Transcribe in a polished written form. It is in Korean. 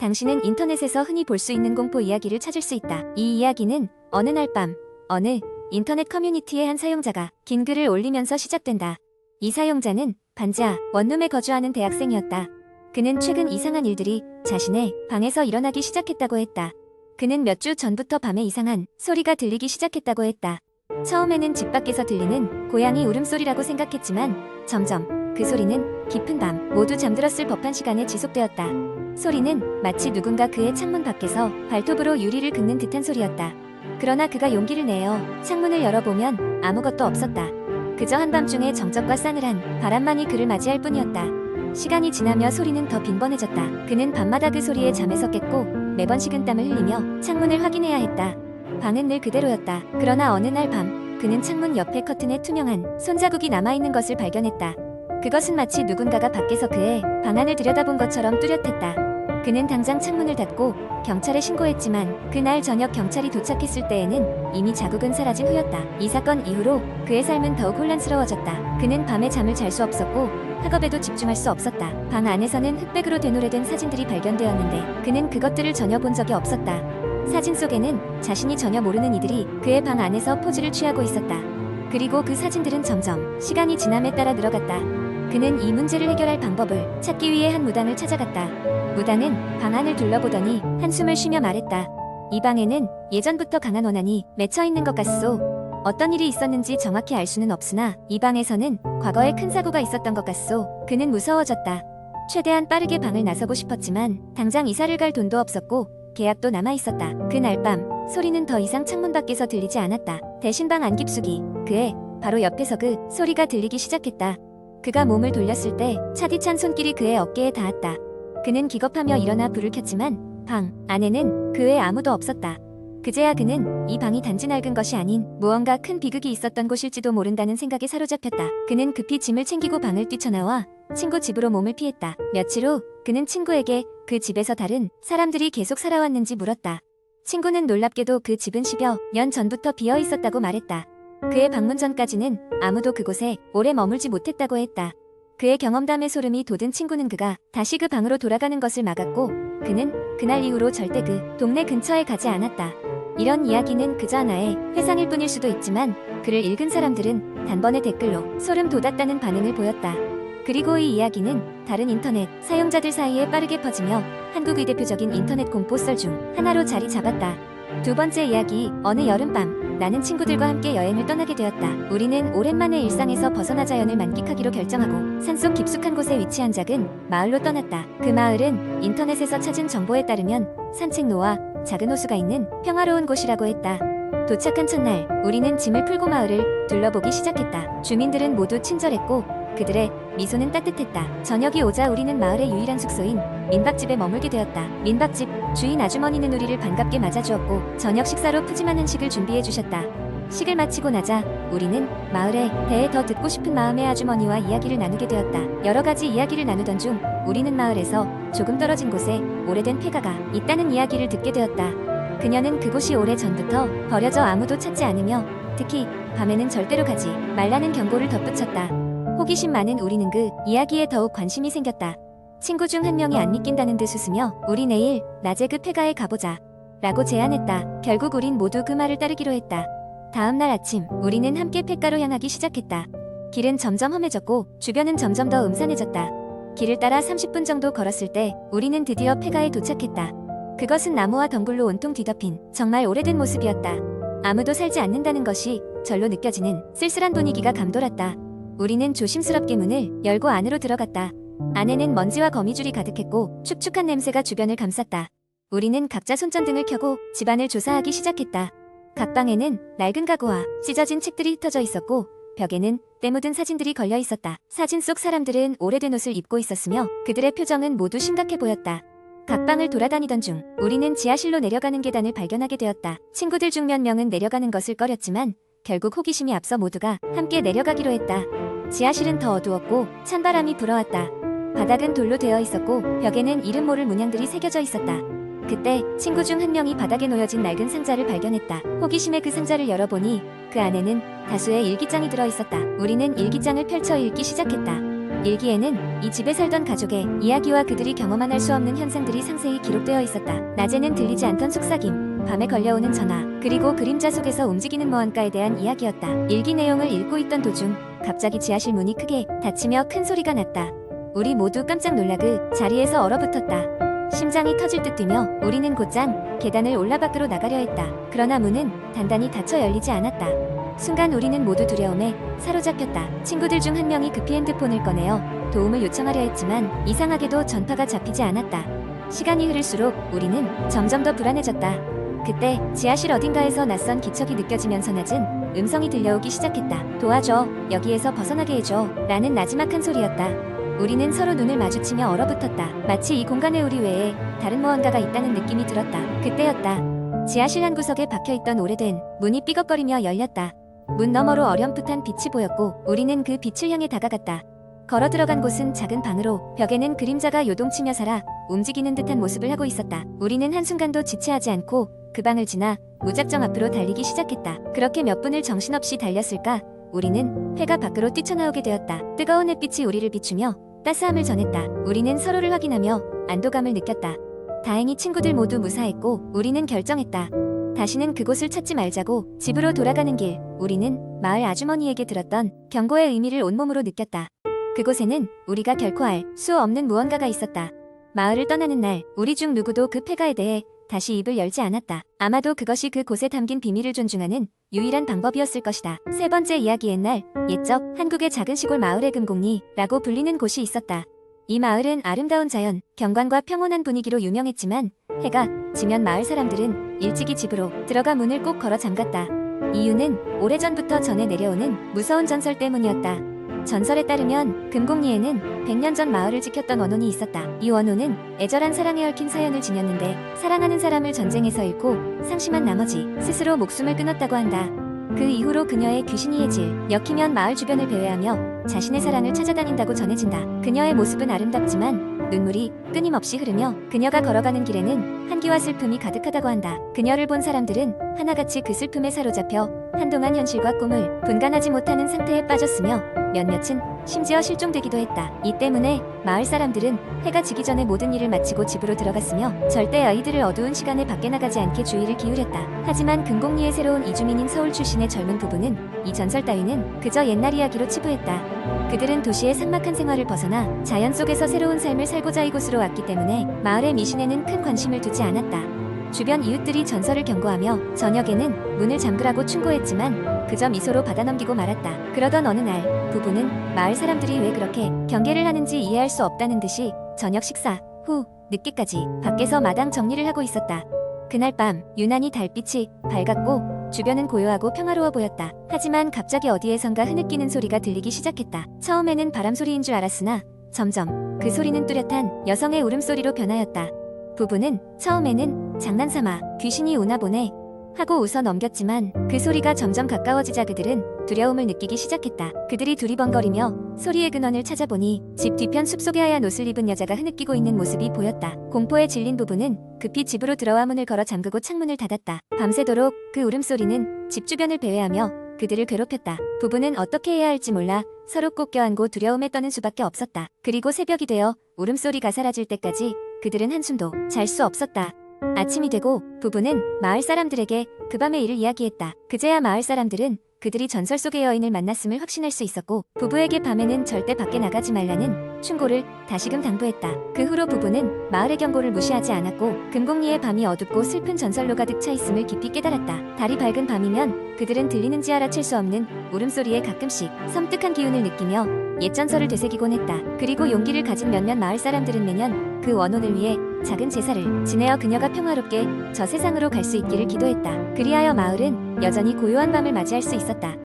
당신은 인터넷에서 흔히 볼 수 있는 공포 이야기를 찾을 수 있다. 이 이야기는 어느 날 밤, 어느 인터넷 커뮤니티의 한 사용자가 긴 글을 올리면서 시작된다. 이 사용자는 반지하 원룸에 거주하는 대학생이었다. 그는 최근 이상한 일들이 자신의 방에서 일어나기 시작했다고 했다. 그는 몇 주 전부터 밤에 이상한 소리가 들리기 시작했다고 했다. 처음에는 집 밖에서 들리는 고양이 울음소리라고 생각했지만 점점 그 소리는 깊은 밤 모두 잠들었을 법한 시간에 지속되었다. 소리는 마치 누군가 그의 창문 밖에서 발톱으로 유리를 긁는 듯한 소리였다. 그러나 그가 용기를 내어 창문을 열어보면 아무것도 없었다. 그저 한밤중에 정적과 싸늘한 바람만이 그를 맞이할 뿐이었다. 시간이 지나며 소리는 더 빈번해졌다. 그는 밤마다 그 소리에 잠에서 깼고 매번 식은땀을 흘리며 창문을 확인해야 했다. 방은 늘 그대로였다. 그러나 어느 날 밤 그는 창문 옆에 커튼에 투명한 손자국이 남아있는 것을 발견했다. 그것은 마치 누군가가 밖에서 그의 방 안을 들여다본 것처럼 뚜렷했다. 그는 당장 창문을 닫고 경찰에 신고했지만 그날 저녁 경찰이 도착했을 때에는 이미 자국은 사라진 후였다. 이 사건 이후로 그의 삶은 더욱 혼란스러워졌다. 그는 밤에 잠을 잘 수 없었고 학업에도 집중할 수 없었다. 방 안에서는 흑백으로 되노래된 사진들이 발견되었는데 그는 그것들을 전혀 본 적이 없었다. 사진 속에는 자신이 전혀 모르는 이들이 그의 방 안에서 포즈를 취하고 있었다. 그리고 그 사진들은 점점 시간이 지남에 따라 늘어갔다. 그는 이 문제를 해결할 방법을 찾기 위해 한 무당을 찾아갔다. 무당은 방 안을 둘러보더니 한숨을 쉬며 말했다. 이 방에는 예전부터 강한 원한이 맺혀 있는 것 같소. 어떤 일이 있었는지 정확히 알 수는 없으나 이 방에서는 과거에 큰 사고가 있었던 것 같소. 그는 무서워졌다. 최대한 빠르게 방을 나서고 싶었지만 당장 이사를 갈 돈도 없었고 계약도 남아있었다. 그날 밤 소리는 더 이상 창문 밖에서 들리지 않았다. 대신 방 안 깊숙이 그의 바로 옆에서 그 소리가 들리기 시작했다. 그가 몸을 돌렸을 때 차디찬 손길이 그의 어깨에 닿았다. 그는 기겁하며 일어나 불을 켰지만 방 안에는 그 외에 아무도 없었다. 그제야 그는 이 방이 단지 낡은 것이 아닌 무언가 큰 비극이 있었던 곳일지도 모른다는 생각에 사로잡혔다. 그는 급히 짐을 챙기고 방을 뛰쳐나와 친구 집으로 몸을 피했다. 며칠 후 그는 친구에게 그 집에서 다른 사람들이 계속 살아왔는지 물었다. 친구는 놀랍게도 그 집은 10여 년 전부터 비어 있었다고 말했다. 그의 방문 전까지는 아무도 그곳에 오래 머물지 못했다고 했다. 그의 경험담에 소름이 돋은 친구는 그가 다시 그 방으로 돌아가는 것을 막았고 그는 그날 이후로 절대 그 동네 근처에 가지 않았다. 이런 이야기는 그저 하나의 회상일 뿐일 수도 있지만 그를 읽은 사람들은 단번에 댓글로 소름 돋았다는 반응을 보였다. 그리고 이 이야기는 다른 인터넷 사용자들 사이에 빠르게 퍼지며 한국의 대표적인 인터넷 공포썰 중 하나로 자리 잡았다. 두 번째 이야기, 어느 여름밤 나는 친구들과 함께 여행을 떠나게 되었다. 우리는 오랜만에 일상에서 벗어나 자연을 만끽하기로 결정하고 산속 깊숙한 곳에 위치한 작은 마을로 떠났다. 그 마을은 인터넷에서 찾은 정보에 따르면 산책로와 작은 호수가 있는 평화로운 곳이라고 했다. 도착한 첫날 우리는 짐을 풀고 마을을 둘러보기 시작했다. 주민들은 모두 친절했고 그들의 미소는 따뜻했다. 저녁이 오자 우리는 마을의 유일한 숙소인 민박집에 머물게 되었다. 민박집 주인 아주머니는 우리를 반갑게 맞아주었고 저녁 식사로 푸짐한 한식을 준비해 주셨다. 식을 마치고 나자 우리는 마을에 대해 더 듣고 싶은 마음의 아주머니와 이야기를 나누게 되었다. 여러 가지 이야기를 나누던 중 우리는 마을에서 조금 떨어진 곳에 오래된 폐가가 있다는 이야기를 듣게 되었다. 그녀는 그곳이 오래 전부터 버려져 아무도 찾지 않으며 특히 밤에는 절대로 가지 말라는 경고를 덧붙였다. 호기심 많은 우리는 그 이야기에 더욱 관심이 생겼다. 친구 중 한 명이 안 믿긴다는 듯 웃으며 우리 내일 낮에 그 폐가에 가보자 라고 제안했다. 결국 우린 모두 그 말을 따르기로 했다. 다음 날 아침 우리는 함께 폐가로 향하기 시작했다. 길은 점점 험해졌고 주변은 점점 더 음산해졌다. 길을 따라 30분 정도 걸었을 때 우리는 드디어 폐가에 도착했다. 그것은 나무와 덩굴로 온통 뒤덮인 정말 오래된 모습이었다. 아무도 살지 않는다는 것이 절로 느껴지는 쓸쓸한 분위기가 감돌았다. 우리는 조심스럽게 문을 열고 안으로 들어갔다. 안에는 먼지와 거미줄이 가득했고 축축한 냄새가 주변을 감쌌다. 우리는 각자 손전등을 켜고 집안을 조사하기 시작했다. 각 방에는 낡은 가구와 찢어진 책들이 흩어져 있었고 벽에는 때 묻은 사진들이 걸려 있었다. 사진 속 사람들은 오래된 옷을 입고 있었으며 그들의 표정은 모두 심각해 보였다. 각 방을 돌아다니던 중 우리는 지하실로 내려가는 계단을 발견하게 되었다. 친구들 중 몇 명은 내려가는 것을 꺼렸지만 결국 호기심이 앞서 모두가 함께 내려가기로 했다. 지하실은 더 어두웠고 찬바람이 불어왔다. 바닥은 돌로 되어 있었고 벽에는 이름 모를 문양들이 새겨져 있었다. 그때 친구 중 한 명이 바닥에 놓여진 낡은 상자를 발견했다. 호기심에 그 상자를 열어보니 그 안에는 다수의 일기장이 들어있었다. 우리는 일기장을 펼쳐 읽기 시작했다. 일기에는 이 집에 살던 가족의 이야기와 그들이 경험한 할 수 없는 현상들이 상세히 기록되어 있었다. 낮에는 들리지 않던 속삭임, 밤에 걸려오는 전화, 그리고 그림자 속에서 움직이는 무언가에 대한 이야기였다. 일기 내용을 읽고 있던 도중 갑자기 지하실 문이 크게 닫히며 큰 소리가 났다. 우리 모두 깜짝 놀라 그 자리에서 얼어붙었다. 심장이 터질 듯 뛰며 우리는 곧장 계단을 올라 밖으로 나가려 했다. 그러나 문은 단단히 닫혀 열리지 않았다. 순간 우리는 모두 두려움에 사로잡혔다. 친구들 중 한 명이 급히 핸드폰을 꺼내어 도움을 요청하려 했지만 이상하게도 전파가 잡히지 않았다. 시간이 흐를수록 우리는 점점 더 불안해졌다. 그때 지하실 어딘가에서 낯선 기척이 느껴지면서 낮은 음성이 들려오기 시작했다. 도와줘, 여기에서 벗어나게 해줘 라는 나지막한 소리였다. 우리는 서로 눈을 마주치며 얼어붙었다. 마치 이 공간에 우리 외에 다른 무언가가 있다는 느낌이 들었다. 그때였다. 지하실 한 구석에 박혀있던 오래된 문이 삐걱거리며 열렸다. 문 너머로 어렴풋한 빛이 보였고 우리는 그 빛을 향해 다가갔다. 걸어 들어간 곳은 작은 방으로 벽에는 그림자가 요동치며 살아 움직이는 듯한 모습을 하고 있었다. 우리는 한순간도 지체하지 않고 그 방을 지나 무작정 앞으로 달리기 시작했다. 그렇게 몇 분을 정신없이 달렸을까? 우리는 회가 밖으로 뛰쳐나오게 되었다. 뜨거운 햇빛이 우리를 비추며 따스함을 전했다. 우리는 서로를 확인하며 안도감을 느꼈다. 다행히 친구들 모두 무사했고 우리는 결정했다. 다시는 그곳을 찾지 말자고. 집으로 돌아가는 길, 우리는 마을 아주머니에게 들었던 경고의 의미를 온몸으로 느꼈다. 그곳에는 우리가 결코 알 수 없는 무언가가 있었다. 마을을 떠나는 날, 우리 중 누구도 그 폐가에 대해 다시 입을 열지 않았다. 아마도 그것이 그곳에 담긴 비밀을 존중하는 유일한 방법이었을 것이다. 세 번째 이야기. 옛날 옛적 한국의 작은 시골 마을의 금곡리라고 불리는 곳이 있었다. 이 마을은 아름다운 자연, 경관과 평온한 분위기로 유명했지만 해가 지면 마을 사람들은 일찍이 집으로 들어가 문을 꼭 걸어 잠갔다. 이유는 오래전부터 전해 내려오는 무서운 전설 때문이었다. 전설에 따르면 금곡리에는 100년 전 마을을 지켰던 원혼이 있었다. 이 원혼은 애절한 사랑에 얽힌 사연을 지녔는데 사랑하는 사람을 전쟁에서 잃고 상심한 나머지 스스로 목숨을 끊었다고 한다. 그 이후로 그녀의 귀신이 해질 역히면 마을 주변을 배회하며 자신의 사랑을 찾아다닌다고 전해진다. 그녀의 모습은 아름답지만 눈물이 끊임없이 흐르며 그녀가 걸어가는 길에는 한기와 슬픔이 가득하다고 한다. 그녀를 본 사람들은 하나같이 그 슬픔에 사로잡혀 한동안 현실과 꿈을 분간하지 못하는 상태에 빠졌으며 몇몇은 심지어 실종되기도 했다. 이 때문에 마을 사람들은 해가 지기 전에 모든 일을 마치고 집으로 들어갔으며 절대 아이들을 어두운 시간에 밖에 나가지 않게 주의를 기울였다. 하지만 금곡리의 새로운 이주민인 서울 출신의 젊은 부부는 이 전설 따위는 그저 옛날 이야기로 치부했다. 그들은 도시의 삭막한 생활을 벗어나 자연 속에서 새로운 삶을 살고자 이곳으로 왔기 때문에 마을의 미신에는 큰 관심을 두지 않았다. 주변 이웃들이 전설을 경고하며 저녁에는 문을 잠그라고 충고했지만 그저 미소로 받아넘기고 말았다. 그러던 어느 날 부부는 마을 사람들이 왜 그렇게 경계를 하는지 이해할 수 없다는 듯이 저녁 식사 후 늦게까지 밖에서 마당 정리를 하고 있었다. 그날 밤 유난히 달빛이 밝았고 주변은 고요하고 평화로워 보였다. 하지만 갑자기 어디에선가 흐느끼는 소리가 들리기 시작했다. 처음에는 바람 소리인 줄 알았으나 점점 그 소리는 뚜렷한 여성의 울음소리로 변하였다. 부부는 처음에는 장난삼아 귀신이 오나 보네 하고 웃어 넘겼지만 그 소리가 점점 가까워지자 그들은 두려움을 느끼기 시작했다. 그들이 두리번거리며 소리의 근원을 찾아보니 집 뒤편 숲속에 하얀 옷을 입은 여자가 흐느끼고 있는 모습이 보였다. 공포에 질린 부부는 급히 집으로 들어와 문을 걸어 잠그고 창문을 닫았다. 밤새도록 그 울음소리는 집 주변을 배회하며 그들을 괴롭혔다. 부부는 어떻게 해야 할지 몰라 서로 꼭 껴안고 두려움에 떠는 수밖에 없었다. 그리고 새벽이 되어 울음소리가 사라질 때까지 그들은 한숨도 잘 수 없었다. 아침이 되고 부부는 마을 사람들에게 그 밤의 일을 이야기했다. 그제야 마을 사람들은 그들이 전설 속의 여인을 만났음을 확신할 수 있었고 부부에게 밤에는 절대 밖에 나가지 말라는 충고를 다시금 당부했다. 그 후로 부부는 마을의 경고를 무시하지 않았고 금곡리의 밤이 어둡고 슬픈 전설로 가득 차 있음을 깊이 깨달았다. 달이 밝은 밤이면 그들은 들리는지 알아챌 수 없는 울음소리에 가끔씩 섬뜩한 기운을 느끼며 옛 전설을 되새기곤 했다. 그리고 용기를 가진 몇몇 마을 사람들은 매년 그 원혼을 위해 작은 제사를 지내어 그녀가 평화롭게 저 세상으로 갈 수 있기를 기도했다. 그리하여 마을은 여전히 고요한 밤을 맞이할 수 있었다.